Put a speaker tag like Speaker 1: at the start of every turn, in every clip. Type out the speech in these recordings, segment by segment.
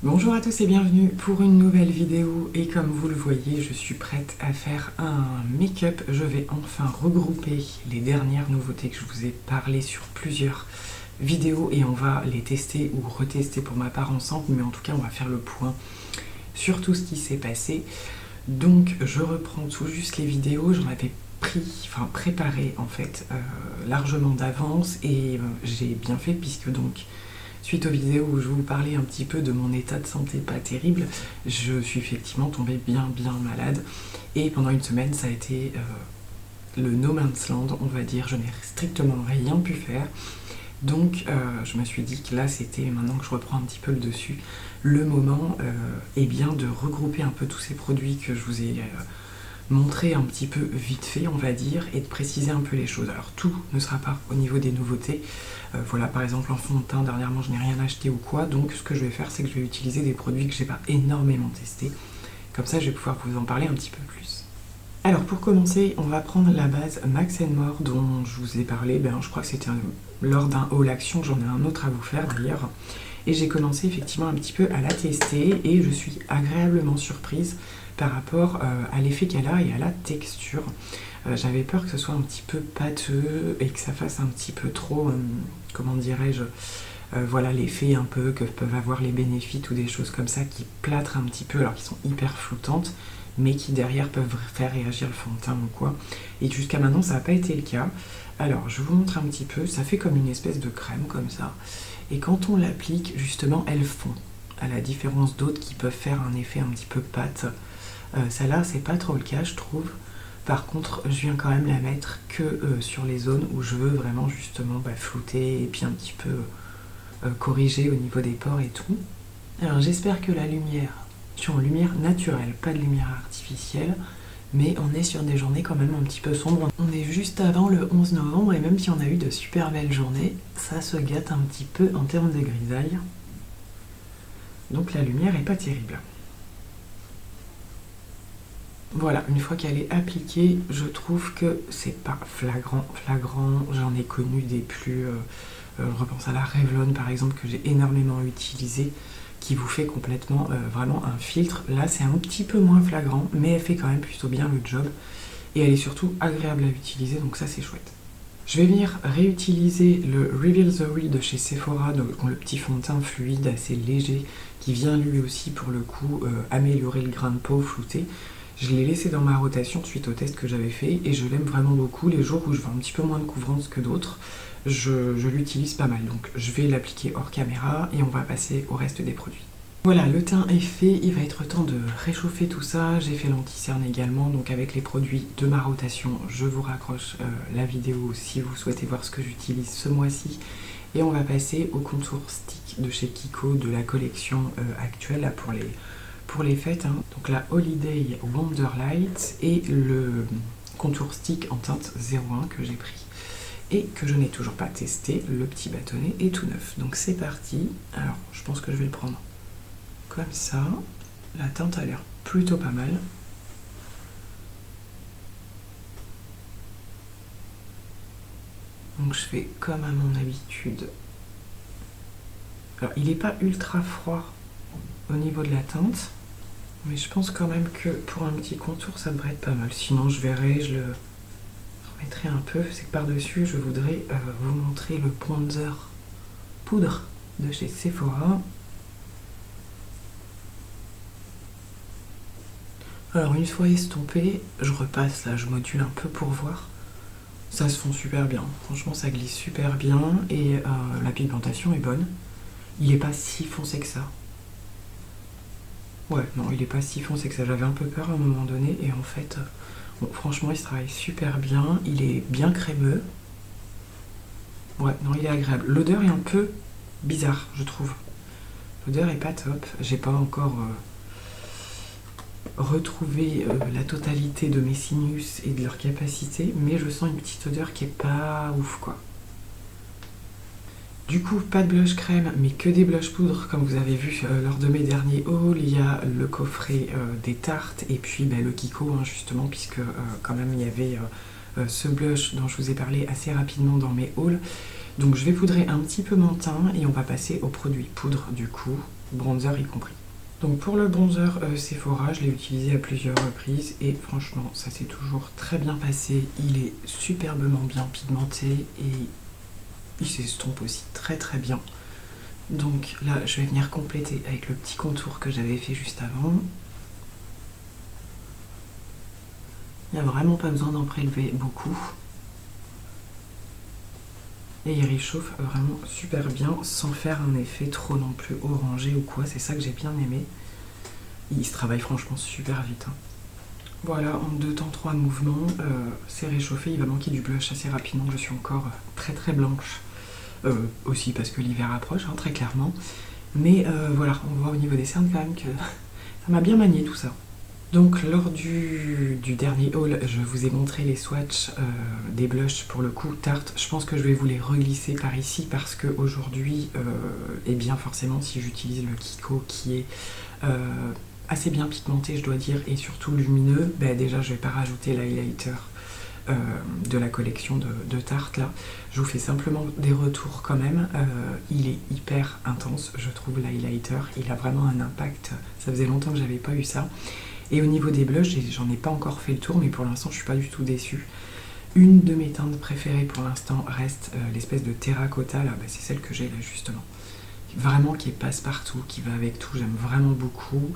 Speaker 1: Bonjour à tous et bienvenue pour une nouvelle vidéo et comme vous le voyez je suis prête à faire un make-up. Je vais enfin regrouper les dernières nouveautés que je vous ai parlé sur plusieurs vidéos et on va les tester ou retester pour ma part ensemble, mais en tout cas on va faire le point sur tout ce qui s'est passé. Donc je reprends tout juste les vidéos, j'en avais préparé en fait largement d'avance et j'ai bien fait puisque donc suite aux vidéos où je vous parlais un petit peu de mon état de santé pas terrible, je suis effectivement tombée bien malade et pendant une semaine ça a été le no man's land, on va dire. Je n'ai strictement rien pu faire, donc je me suis dit que là c'était, maintenant que je reprends un petit peu le dessus, le moment est bien de regrouper un peu tous ces produits que je vous ai montrer un petit peu vite fait, on va dire, et de préciser un peu les choses. Alors tout ne sera pas au niveau des nouveautés. Voilà, par exemple en fond de teint, dernièrement je n'ai rien acheté ou quoi, donc ce que je vais faire c'est que je vais utiliser des produits que j'ai pas énormément testés. Comme ça je vais pouvoir vous en parler un petit peu plus. Alors pour commencer, on va prendre la base Max More dont je vous ai parlé, je crois que c'était lors d'un haul action, j'en ai un autre à vous faire d'ailleurs. Et j'ai commencé effectivement un petit peu à la tester et je suis agréablement surprise par rapport à l'effet qu'elle a et à la texture. J'avais peur que ce soit un petit peu pâteux et que ça fasse un petit peu trop, comment dirais-je, voilà l'effet un peu que peuvent avoir les bénéfices ou des choses comme ça qui plâtrent un petit peu alors qu'ils sont hyper floutantes, mais qui derrière peuvent faire réagir le fond de teint ou quoi. Et jusqu'à maintenant ça n'a pas été le cas. Alors je vous montre un petit peu, ça fait comme une espèce de crème comme ça. Et quand on l'applique, justement, elle fond. À la différence d'autres qui peuvent faire un effet un petit peu pâte. Celle-là, c'est pas trop le cas, je trouve. Par contre, je viens quand même la mettre que sur les zones où je veux vraiment justement flouter et puis un petit peu corriger au niveau des pores et tout. Alors j'espère que la lumière, sur une lumière naturelle, pas de lumière artificielle, mais on est sur des journées quand même un petit peu sombres. On est juste avant le 11 novembre et même si on a eu de super belles journées, ça se gâte un petit peu en termes de grisaille. Donc la lumière est pas terrible. Voilà, une fois qu'elle est appliquée, je trouve que c'est pas flagrant. J'en ai connu des plus... je repense à la Revlon par exemple que j'ai énormément utilisé, qui vous fait complètement vraiment un filtre. Là c'est un petit peu moins flagrant, mais elle fait quand même plutôt bien le job. Et elle est surtout agréable à utiliser, donc ça c'est chouette. Je vais venir réutiliser le Reveal the Real de chez Sephora, donc le petit fond de teint fluide assez léger, qui vient lui aussi pour le coup améliorer le grain de peau flouté. Je l'ai laissé dans ma rotation suite au test que j'avais fait et je l'aime vraiment beaucoup. Les jours où je veux un petit peu moins de couvrance que d'autres, je l'utilise pas mal. Donc je vais l'appliquer hors caméra et on va passer au reste des produits. Voilà, le teint est fait, il va être temps de réchauffer tout ça. J'ai fait l'anti-cerne également, donc avec les produits de ma rotation, je vous raccroche la vidéo si vous souhaitez voir ce que j'utilise ce mois-ci. Et on va passer au contour stick de chez Kiko de la collection actuelle là, pour les fêtes. Donc la Holiday Wonderlight et le contour stick en teinte 01 que j'ai pris et que je n'ai toujours pas testé. Le petit bâtonnet est tout neuf. Donc c'est parti. Alors je pense que je vais le prendre comme ça. La teinte a l'air plutôt pas mal. Donc je fais comme à mon habitude. Alors il n'est pas ultra froid au niveau de la teinte, mais je pense quand même que pour un petit contour ça devrait être pas mal. Sinon je verrai, je le remettrai un peu. C'est que par-dessus je voudrais vous montrer le bronzer poudre de chez Sephora. Alors une fois estompé, je repasse là, je module un peu pour voir. Ça se fond super bien, franchement ça glisse super bien et la pigmentation est bonne. Il est pas si foncé que ça. Ouais, non, il est pas si foncé que ça. J'avais un peu peur à un moment donné et en fait, bon, franchement il se travaille super bien. Il est bien crémeux. Ouais, non, il est agréable. L'odeur est un peu bizarre, je trouve. L'odeur est pas top. J'ai pas encore retrouvé la totalité de mes sinus et de leur capacité, mais je sens une petite odeur qui est pas ouf, quoi. Du coup, pas de blush crème, mais que des blush poudre, comme vous avez vu lors de mes derniers hauls. Il y a le coffret des tartes et puis le Kiko, justement, puisque quand même il y avait ce blush dont je vous ai parlé assez rapidement dans mes hauls. Donc je vais poudrer un petit peu mon teint et on va passer au produit poudre du coup. bronzer y compris. Donc pour le bronzer Sephora, je l'ai utilisé à plusieurs reprises et franchement ça s'est toujours très bien passé. Il est superbement bien pigmenté et il s'estompe aussi très très bien. Donc là je vais venir compléter avec le petit contour que j'avais fait juste avant. Il n'y a vraiment pas besoin d'en prélever beaucoup. Et il réchauffe vraiment super bien sans faire un effet trop non plus orangé ou quoi. C'est ça que j'ai bien aimé. Il se travaille franchement super vite. Hein. Voilà, en 2 temps 3 mouvements, c'est réchauffé. Il va manquer du blush assez rapidement. Je suis encore très très blanche. Aussi parce que l'hiver approche, hein, très clairement. Mais voilà, on voit au niveau des cernes quand même que ça m'a bien manié tout ça. Donc lors du dernier haul, je vous ai montré les swatchs des blushs pour le coup Tarte. Je pense que je vais vous les reglisser par ici parce que aujourd'hui, et bien forcément si j'utilise le Kiko qui est assez bien pigmenté je dois dire et surtout lumineux, déjà je vais pas rajouter l'highlighter de la collection de Tarte là. Je vous fais simplement des retours quand même. Il est hyper intense je trouve l'highlighter, il a vraiment un impact, ça faisait longtemps que j'avais pas eu ça. Et au niveau des blushs, j'en ai pas encore fait le tour, mais pour l'instant, je suis pas du tout déçue. Une de mes teintes préférées pour l'instant reste l'espèce de terracotta, là, c'est celle que j'ai là justement. Vraiment qui est passe-partout, qui va avec tout, j'aime vraiment beaucoup.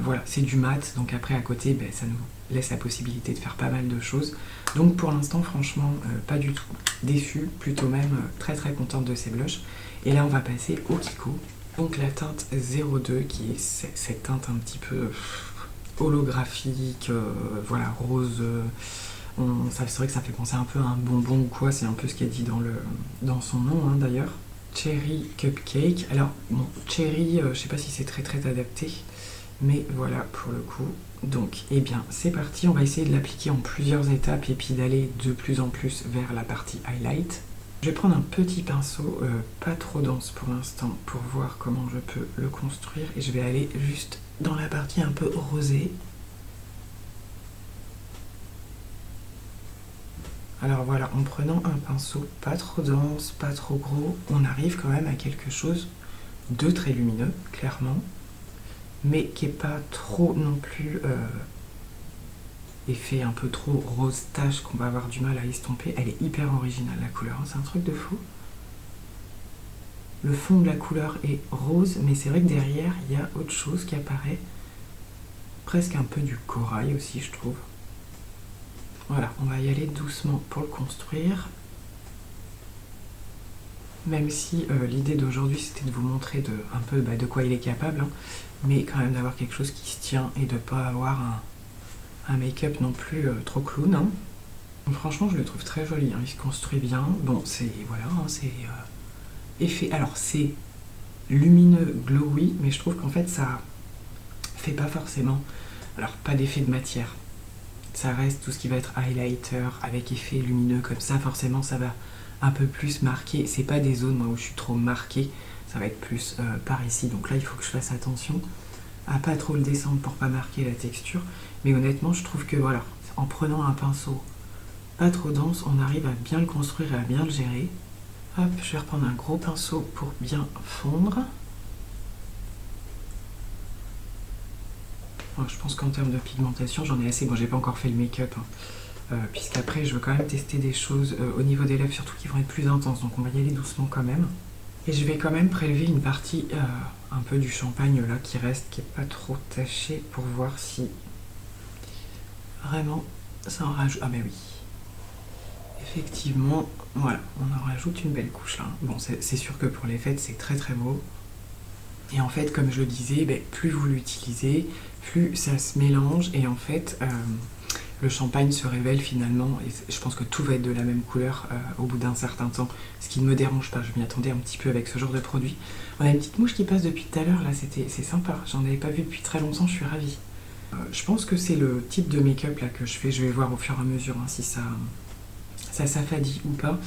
Speaker 1: Voilà, c'est du mat, donc après à côté, ça nous laisse la possibilité de faire pas mal de choses. Donc pour l'instant, franchement, pas du tout déçue, plutôt même très très contente de ces blushs. Et là, on va passer au Kiko. Donc la teinte 02, qui est cette teinte un petit peu holographique, voilà, rose. C'est vrai que ça fait penser un peu à un bonbon ou quoi, c'est un peu ce qui est dit dans son nom hein, d'ailleurs. Cherry Cupcake. Alors, bon, Cherry, je sais pas si c'est très très adapté, mais voilà pour le coup. Donc, eh bien, c'est parti, on va essayer de l'appliquer en plusieurs étapes et puis d'aller de plus en plus vers la partie highlight. Je vais prendre un petit pinceau, pas trop dense pour l'instant, pour voir comment je peux le construire. Et je vais aller juste dans la partie un peu rosée. Alors voilà, en prenant un pinceau pas trop dense, pas trop gros, on arrive quand même à quelque chose de très lumineux, clairement. Mais qui n'est pas trop non plus effet un peu trop rose tache qu'on va avoir du mal à estomper. Elle est hyper originale la couleur, hein, c'est un truc de fou. Le fond de la couleur est rose, mais c'est vrai que derrière, il y a autre chose qui apparaît. Presque un peu du corail aussi, je trouve. Voilà, on va y aller doucement pour le construire. Même si l'idée d'aujourd'hui, c'était de vous montrer un peu de quoi il est capable, hein, mais quand même d'avoir quelque chose qui se tient et de ne pas avoir un make-up non plus trop clown. Hein. Donc, franchement, je le trouve très joli, hein, il se construit bien. Bon, c'est voilà, hein, c'est effet. Alors, c'est lumineux, glowy, mais je trouve qu'en fait, ça fait pas forcément. Alors, pas d'effet de matière. Ça reste tout ce qui va être highlighter avec effet lumineux comme ça, forcément, ça va un peu plus marquer. C'est pas des zones moi, où je suis trop marquée, ça va être plus par ici. Donc là, il faut que je fasse attention à pas trop le descendre pour pas marquer la texture. Mais honnêtement, je trouve que voilà, en prenant un pinceau pas trop dense, on arrive à bien le construire et à bien le gérer. Hop, je vais reprendre un gros pinceau pour bien fondre. Alors, je pense qu'en termes de pigmentation, j'en ai assez. Bon, j'ai pas encore fait le make-up, hein, puisqu'après, je veux quand même tester des choses au niveau des lèvres, surtout qui vont être plus intenses. Donc, on va y aller doucement quand même. Et je vais quand même prélever une partie un peu du champagne là qui reste, qui est pas trop taché, pour voir si vraiment ça en rajoute. Ah, mais oui. Effectivement, voilà, on en rajoute une belle couche là. Bon, c'est sûr que pour les fêtes, c'est très très beau. Et en fait, comme je le disais, plus vous l'utilisez, plus ça se mélange. Et en fait, le champagne se révèle finalement. Et je pense que tout va être de la même couleur au bout d'un certain temps. Ce qui ne me dérange pas, je m'y attendais un petit peu avec ce genre de produit. On a une petite mouche qui passe depuis tout à l'heure, là, c'est sympa. J'en avais pas vu depuis très longtemps, je suis ravie. Je pense que c'est le type de make-up là que je fais. Je vais voir au fur et à mesure hein, si ça s'affadit ou pas.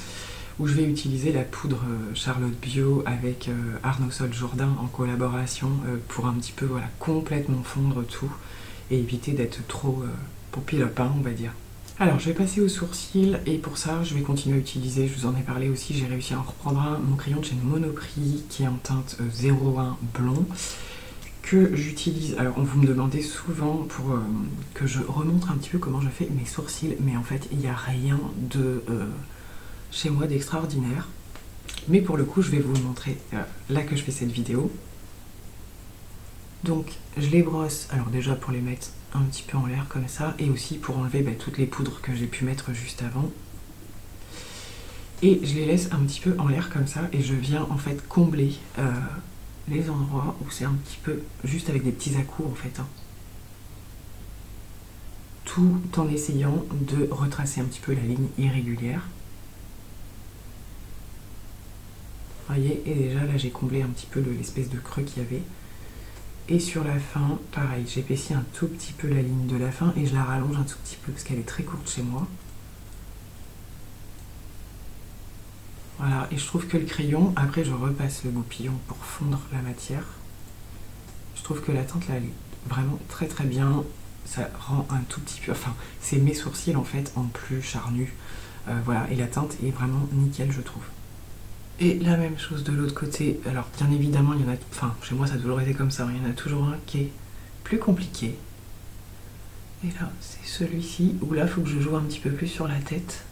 Speaker 1: Où je vais utiliser la poudre Charlotte Bio avec Arnaud Sol Jourdain en collaboration pour un petit peu voilà, complètement fondre tout et éviter d'être trop poppy-up, hein, on va dire. Alors je vais passer aux sourcils et pour ça je vais continuer à utiliser, je vous en ai parlé aussi, j'ai réussi à en reprendre un, mon crayon de chez Monoprix qui est en teinte 01 blond que j'utilise. Alors vous me demandez souvent pour que je remontre un petit peu comment je fais mes sourcils, mais en fait il n'y a rien de chez moi d'extraordinaire. Mais pour le coup je vais vous le montrer là que je fais cette vidéo. Donc je les brosse, alors déjà pour les mettre un petit peu en l'air comme ça, et aussi pour enlever toutes les poudres que j'ai pu mettre juste avant. Et je les laisse un petit peu en l'air comme ça, et je viens en fait combler les endroits où c'est un petit peu juste avec des petits à-coups en fait. Tout en essayant de retracer un petit peu la ligne irrégulière. Vous voyez, et déjà là j'ai comblé un petit peu l'espèce de creux qu'il y avait. Et sur la fin, pareil, j'épaissis un tout petit peu la ligne de la fin et je la rallonge un tout petit peu parce qu'elle est très courte chez moi. Voilà, et je trouve que le crayon, après je repasse le goupillon pour fondre la matière. Je trouve que la teinte là, elle est vraiment très très bien. Ça rend un tout petit peu, enfin, c'est mes sourcils en fait en plus charnus. Voilà, et la teinte est vraiment nickel je trouve. Et la même chose de l'autre côté, alors bien évidemment il y en a, enfin chez moi ça a toujours été comme ça, il y en a toujours un qui est plus compliqué. Et là c'est celui-ci, où là il faut que je joue un petit peu plus sur la tête.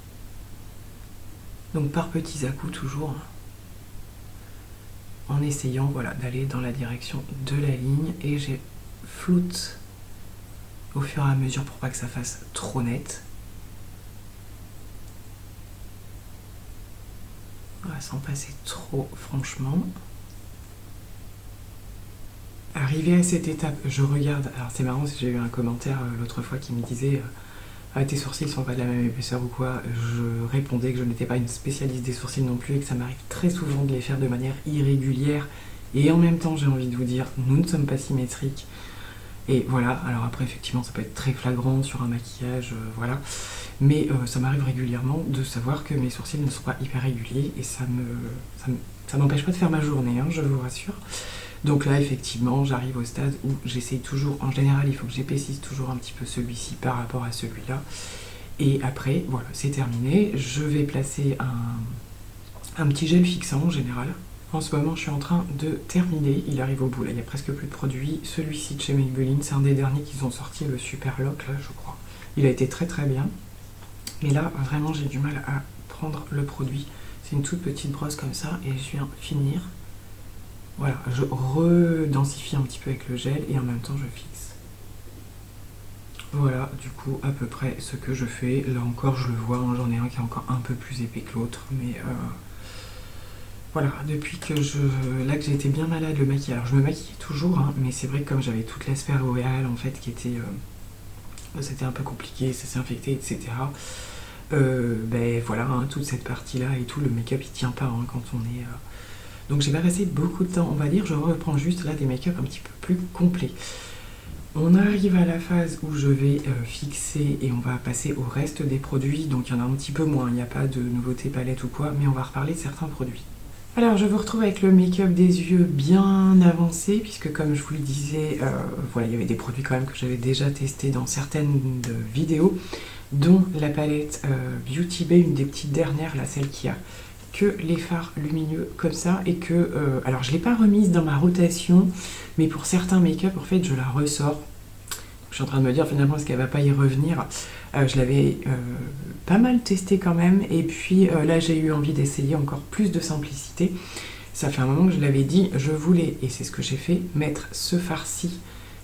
Speaker 1: Donc par petits à-coups toujours, en essayant voilà, d'aller dans la direction de la ligne, et j'ai floute au fur et à mesure pour pas que ça fasse trop net. Voilà, sans passer trop franchement. Arrivé à cette étape, je regarde, alors c'est marrant, j'ai eu un commentaire l'autre fois qui me disait tes sourcils sont pas de la même épaisseur ou quoi. Je répondais que je n'étais pas une spécialiste des sourcils non plus et que ça m'arrive très souvent de les faire de manière irrégulière, et en même temps j'ai envie de vous dire, nous ne sommes pas symétriques. Et voilà, alors après effectivement ça peut être très flagrant sur un maquillage, voilà. Mais ça m'arrive régulièrement de savoir que mes sourcils ne sont pas hyper réguliers, et ça m'empêche pas de faire ma journée, hein, je vous rassure. Donc là effectivement j'arrive au stade où j'essaye toujours, en général il faut que j'épaississe toujours un petit peu celui-ci par rapport à celui-là. Et après voilà, c'est terminé, je vais placer un petit gel fixant en général. En ce moment je suis en train de terminer, il arrive au bout, là il n'y a presque plus de produits. Celui-ci de chez Maybelline, c'est un des derniers qu'ils ont sorti, le Super Lock là je crois. Il a été très très bien. Mais là vraiment j'ai du mal à prendre le produit. C'est une toute petite brosse comme ça et je viens finir. Voilà, je redensifie un petit peu avec le gel et en même temps je fixe. Voilà, du coup, à peu près ce que je fais. Là encore, je le vois, hein, j'en ai un qui est encore un peu plus épais que l'autre, mais voilà, depuis que là que j'ai été bien malade, le maquillage. Alors, je me maquille toujours, hein, mais c'est vrai que comme j'avais toute la sphère boréale, en fait, qui était... c'était un peu compliqué, ça s'est infecté, etc. Ben voilà, hein, toute cette partie-là et tout, le make-up, il tient pas hein, quand on est... Donc j'ai pas passé beaucoup de temps, on va dire, je reprends juste là des make-up un petit peu plus complets. On arrive à la phase où je vais fixer et on va passer au reste des produits, donc il y en a un petit peu moins, il n'y a pas de nouveauté palette ou quoi, mais on va reparler de certains produits. Alors je vous retrouve avec le make-up des yeux bien avancé, puisque comme je vous le disais, voilà, il y avait des produits quand même que j'avais déjà testés dans certaines vidéos, dont la palette Beauty Bay, une des petites dernières, là, celle qui a que les fards lumineux comme ça, et que alors je l'ai pas remise dans ma rotation, mais pour certains make-up en fait je la ressors. Je suis en train de me dire finalement est-ce qu'elle va pas y revenir. Je l'avais pas mal testé quand même, et puis là j'ai eu envie d'essayer encore plus de simplicité. Ça fait un moment que je l'avais dit, je voulais, et c'est ce que j'ai fait, mettre ce fard-ci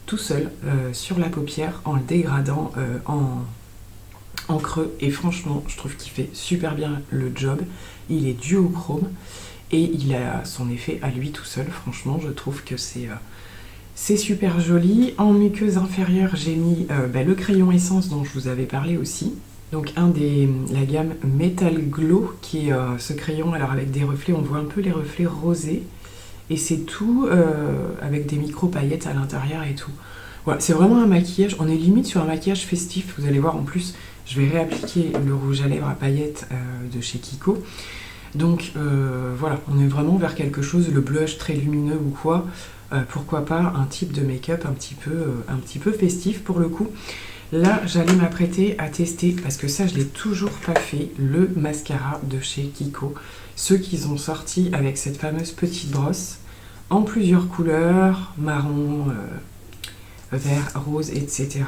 Speaker 1: tout seul sur la paupière en le dégradant en creux, et franchement je trouve qu'il fait super bien le job. Il est duochrome et il a son effet à lui tout seul. Franchement je trouve que c'est super joli. En muqueuse inférieure j'ai mis le crayon essence dont je vous avais parlé aussi, donc la gamme Metal Glow, qui est ce crayon alors avec des reflets, on voit un peu les reflets rosés, et c'est tout avec des micro paillettes à l'intérieur et tout. Voilà, c'est vraiment un maquillage, on est limite sur un maquillage festif. Vous allez voir, en plus je vais réappliquer le rouge à lèvres à paillettes de chez Kiko. Donc voilà, on est vraiment vers quelque chose, le blush très lumineux ou quoi, pourquoi pas un type de make-up un petit peu festif pour le coup. Là, j'allais m'apprêter à tester, parce que ça, je l'ai toujours pas fait, le mascara de chez Kiko. Ceux qu'ils ont sorti avec cette fameuse petite brosse, en plusieurs couleurs, marron, vert, rose, etc.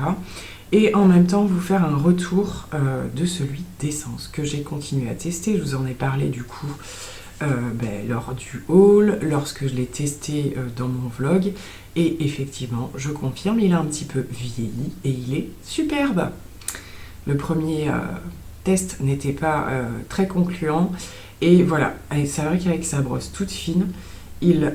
Speaker 1: Et en même temps, vous faire un retour de celui d'Essence, que j'ai continué à tester. Je vous en ai parlé du coup lors du haul, lorsque je l'ai testé dans mon vlog. Et effectivement, je confirme, il a un petit peu vieilli et il est superbe. Le premier test n'était pas très concluant. Et voilà, c'est vrai qu'avec sa brosse toute fine, il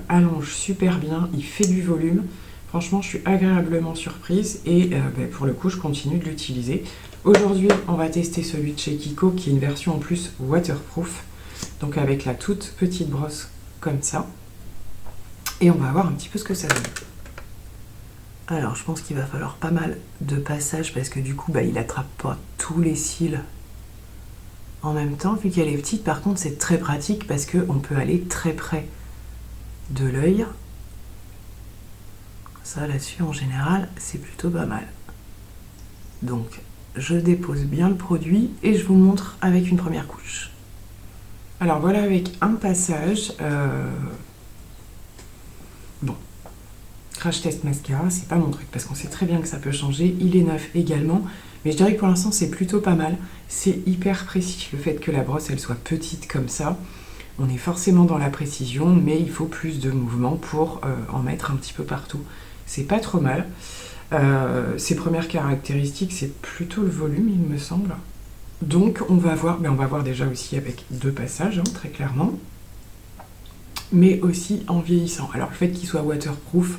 Speaker 1: allonge super bien, il fait du volume. Franchement, je suis agréablement surprise et pour le coup, je continue de l'utiliser. Aujourd'hui, on va tester celui de chez Kiko qui est une version en plus waterproof. Donc avec la toute petite brosse comme ça. Et on va voir un petit peu ce que ça donne. Alors, je pense qu'il va falloir pas mal de passages parce que du coup, il attrape pas tous les cils en même temps. Vu qu'elle est petite, par contre, c'est très pratique parce qu'on peut aller très près de l'œil. Ça, là-dessus, en général, c'est plutôt pas mal. Donc, je dépose bien le produit et je vous montre avec une première couche. Alors, voilà avec un passage. Bon, Crash Test Mascara, c'est pas mon truc parce qu'on sait très bien que ça peut changer. Il est neuf également, mais je dirais que pour l'instant, c'est plutôt pas mal. C'est hyper précis, le fait que la brosse, elle soit petite comme ça. On est forcément dans la précision, mais il faut plus de mouvement pour en mettre un petit peu partout. C'est pas trop mal. Ses premières caractéristiques, c'est plutôt le volume, il me semble. Donc, on va voir déjà aussi avec deux passages, très clairement. Mais aussi en vieillissant. Alors, le fait qu'il soit waterproof,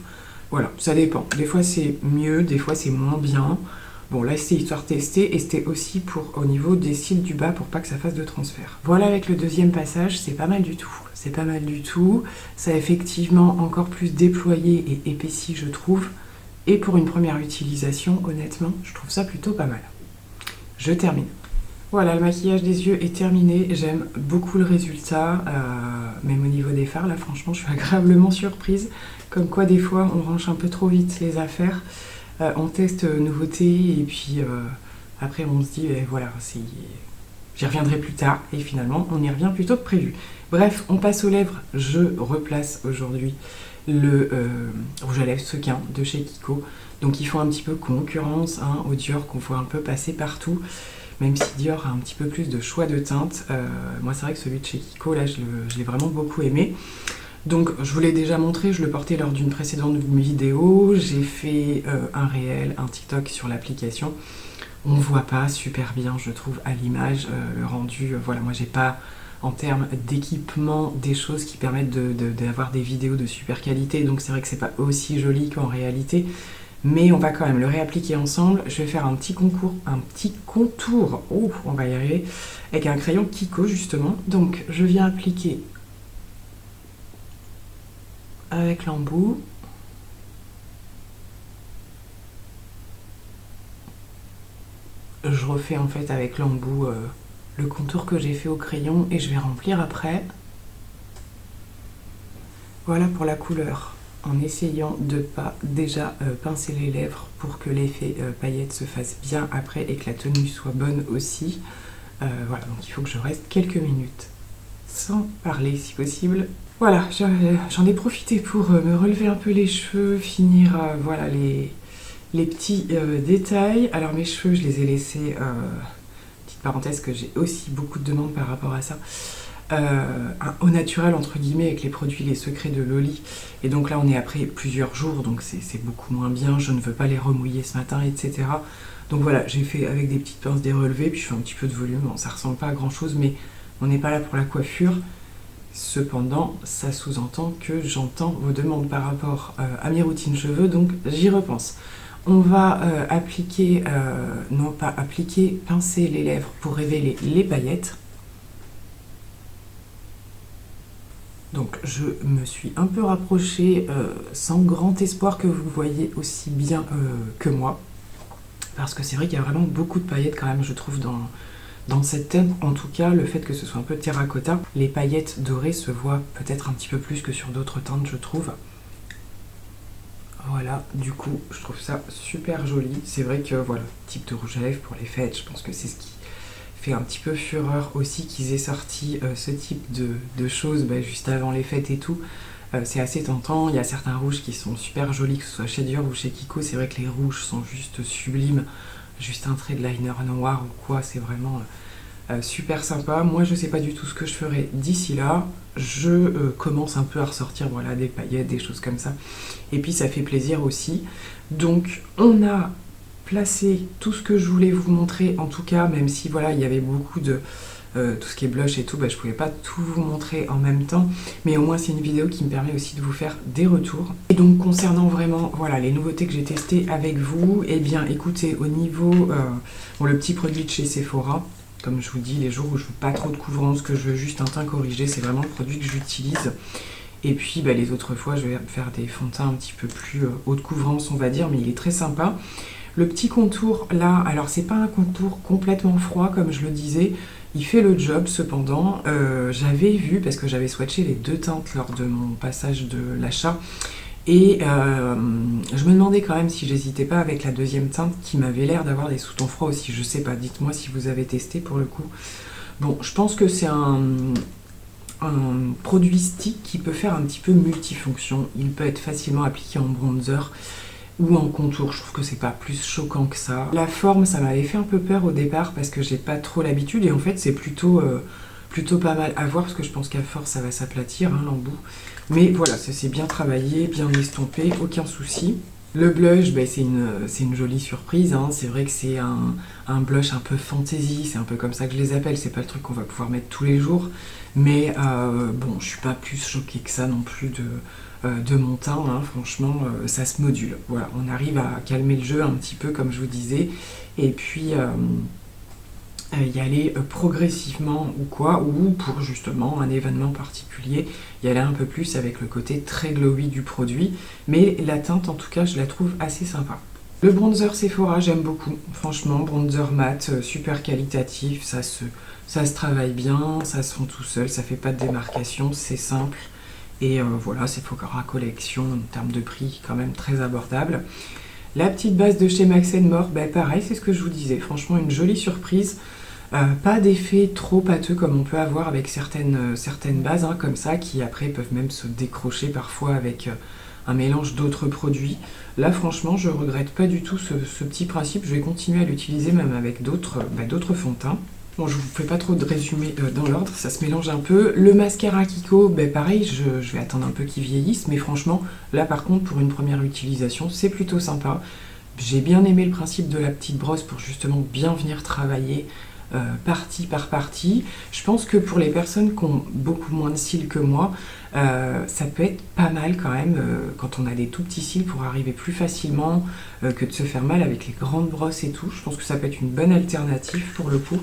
Speaker 1: voilà, ça dépend. Des fois, c'est mieux, des fois, c'est moins bien. Bon, là, c'était histoire de tester et c'était aussi au niveau des cils du bas pour pas que ça fasse de transfert. Voilà, avec le deuxième passage, c'est pas mal du tout. C'est pas mal du tout. Ça a effectivement encore plus déployé et épaissi, je trouve. Et pour une première utilisation, honnêtement, je trouve ça plutôt pas mal. Je termine. Voilà, le maquillage des yeux est terminé. J'aime beaucoup le résultat, même au niveau des fards. Là, franchement, je suis agréablement surprise. Comme quoi, des fois, on range un peu trop vite les affaires. On teste nouveautés et puis après, on se dit, voilà, j'y reviendrai plus tard. Et finalement, on y revient plus tôt que prévu. Bref, on passe aux lèvres. Je replace aujourd'hui le rouge à lèvres Sequin de chez Kiko. Donc, ils font un petit peu concurrence au Dior qu'on voit un peu passer partout. Même si Dior a un petit peu plus de choix de teintes. Moi, c'est vrai que celui de chez Kiko, là, je l'ai vraiment beaucoup aimé. Donc, je vous l'ai déjà montré, je le portais lors d'une précédente vidéo. J'ai fait un réel, un TikTok sur l'application. On ne voit pas super bien, je trouve, à l'image. Le rendu, voilà, moi, j'ai pas, en termes d'équipement, des choses qui permettent d'avoir des vidéos de super qualité. Donc, c'est vrai que c'est pas aussi joli qu'en réalité. Mais on va quand même le réappliquer ensemble. Je vais faire un petit contour, on va y arriver, avec un crayon Kiko justement. Donc je viens appliquer avec l'embout. Je refais en fait avec l'embout le contour que j'ai fait au crayon et je vais remplir après. Voilà pour la couleur. En essayant de ne pas déjà pincer les lèvres pour que l'effet paillettes se fasse bien après et que la tenue soit bonne aussi. Voilà, donc il faut que je reste quelques minutes sans parler si possible. Voilà, j'en ai profité pour me relever un peu les cheveux, finir voilà, les petits détails. Alors mes cheveux, je les ai laissés, petite parenthèse que j'ai aussi beaucoup de demandes par rapport à ça. Au naturel entre guillemets avec les produits les secrets de Loli et donc là on est après plusieurs jours donc c'est beaucoup moins bien, je ne veux pas les remouiller ce matin etc. Donc voilà, j'ai fait avec des petites pinces des relevés puis je fais un petit peu de volume. Bon, ça ressemble pas à grand chose mais on n'est pas là pour la coiffure, cependant ça sous-entend que j'entends vos demandes par rapport à mes routines cheveux donc j'y repense. On va appliquer, non pas appliquer, pincer les lèvres pour révéler les paillettes. Donc je me suis un peu rapprochée sans grand espoir que vous voyez aussi bien que moi. Parce que c'est vrai qu'il y a vraiment beaucoup de paillettes quand même je trouve dans cette teinte. En tout cas le fait que ce soit un peu terracotta, les paillettes dorées se voient peut-être un petit peu plus que sur d'autres teintes je trouve. Voilà, du coup, je trouve ça super joli. C'est vrai que, voilà, type de rouge à lèvres pour les fêtes, je pense que c'est ce qui fait un petit peu fureur aussi qu'ils aient sorti ce type de choses juste avant les fêtes et tout. C'est assez tentant. Il y a certains rouges qui sont super jolis, que ce soit chez Dior ou chez Kiko. C'est vrai que les rouges sont juste sublimes. Juste un trait de liner noir ou quoi, c'est vraiment super sympa. Moi, je sais pas du tout ce que je ferai d'ici là. Je commence un peu à ressortir voilà, des paillettes, des choses comme ça. Et puis, ça fait plaisir aussi. Donc, on a placé tout ce que je voulais vous montrer, en tout cas, même si voilà, il y avait beaucoup de tout ce qui est blush et tout, je pouvais pas tout vous montrer en même temps, mais au moins c'est une vidéo qui me permet aussi de vous faire des retours. Et donc concernant vraiment voilà les nouveautés que j'ai testées avec vous, eh bien écoutez, au niveau le petit produit de chez Sephora, comme je vous dis, les jours où je veux pas trop de couvrance, que je veux juste un teint corrigé, c'est vraiment le produit que j'utilise. Et puis les autres fois, je vais faire des fonds de teint un petit peu plus haute couvrance, on va dire, mais il est très sympa. Le petit contour là, alors c'est pas un contour complètement froid comme je le disais, il fait le job cependant. J'avais vu, parce que j'avais swatché les deux teintes lors de mon passage de l'achat, et je me demandais quand même si j'hésitais pas avec la deuxième teinte qui m'avait l'air d'avoir des sous-tons froids aussi, je sais pas, dites-moi si vous avez testé pour le coup. Bon, je pense que c'est un produit stick qui peut faire un petit peu multifonction, il peut être facilement appliqué en bronzer ou en contour, je trouve que c'est pas plus choquant que ça. La forme, ça m'avait fait un peu peur au départ parce que j'ai pas trop l'habitude et en fait c'est plutôt pas mal à voir parce que je pense qu'à force ça va s'aplatir l'embout. Mais voilà, ça c'est bien travaillé, bien estompé, aucun souci. Le blush, c'est une jolie surprise, c'est vrai que c'est un blush un peu fantasy, c'est un peu comme ça que je les appelle, c'est pas le truc qu'on va pouvoir mettre tous les jours, mais bon, je suis pas plus choquée que ça non plus de mon teint, franchement, ça se module. Voilà, on arrive à calmer le jeu un petit peu comme je vous disais, et puis y aller progressivement ou quoi, ou pour justement un événement particulier, y aller un peu plus avec le côté très glowy du produit, mais la teinte en tout cas je la trouve assez sympa. Le bronzer Sephora j'aime beaucoup, franchement, bronzer mat, super qualitatif, ça se travaille bien, ça se fond tout seul, ça fait pas de démarcation, c'est simple. Et voilà, Sephora collection en termes de prix quand même très abordable. La petite base de chez Max & More, pareil, c'est ce que je vous disais, franchement une jolie surprise. Pas d'effet trop pâteux comme on peut avoir avec certaines bases comme ça, qui après peuvent même se décrocher parfois avec un mélange d'autres produits. Là franchement je regrette pas du tout ce petit principe, je vais continuer à l'utiliser même avec d'autres fonds de teint. Bon, je vous fais pas trop de résumé dans l'ordre, ça se mélange un peu. Le mascara Kiko, pareil, je vais attendre un peu qu'il vieillisse, mais franchement, là par contre, pour une première utilisation, c'est plutôt sympa. J'ai bien aimé le principe de la petite brosse pour justement bien venir travailler partie par partie. Je pense que pour les personnes qui ont beaucoup moins de cils que moi, ça peut être pas mal quand même quand on a des tout petits cils pour arriver plus facilement que de se faire mal avec les grandes brosses et tout. Je pense que ça peut être une bonne alternative pour le coup.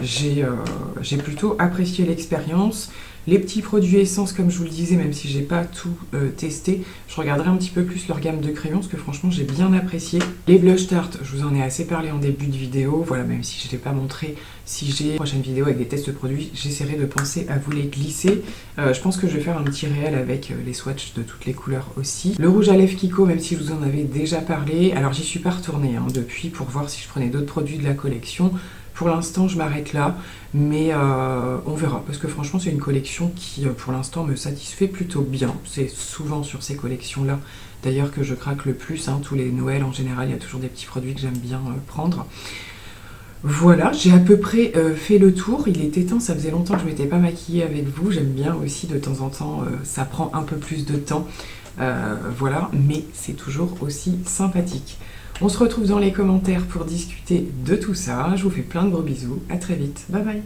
Speaker 1: J'ai plutôt apprécié l'expérience. Les petits produits essence, comme je vous le disais, même si j'ai pas tout testé, je regarderai un petit peu plus leur gamme de crayons, parce que franchement j'ai bien apprécié. Les blush tarte, je vous en ai assez parlé en début de vidéo, voilà, même si je ne l'ai pas montré, si j'ai une prochaine vidéo avec des tests de produits, j'essaierai de penser à vous les glisser. Je pense que je vais faire un petit réel avec les swatchs de toutes les couleurs aussi. Le rouge à lèvres Kiko, même si je vous en avais déjà parlé, alors j'y suis pas retournée depuis pour voir si je prenais d'autres produits de la collection. Pour l'instant, je m'arrête là, mais on verra, parce que franchement, c'est une collection qui, pour l'instant, me satisfait plutôt bien. C'est souvent sur ces collections-là, d'ailleurs, que je craque le plus. Tous les Noëls, en général, il y a toujours des petits produits que j'aime bien prendre. Voilà, j'ai à peu près fait le tour. Il était temps, ça faisait longtemps que je ne m'étais pas maquillée avec vous. J'aime bien aussi, de temps en temps, ça prend un peu plus de temps. Voilà, mais c'est toujours aussi sympathique. On se retrouve dans les commentaires pour discuter de tout ça. Je vous fais plein de gros bisous. À très vite. Bye bye.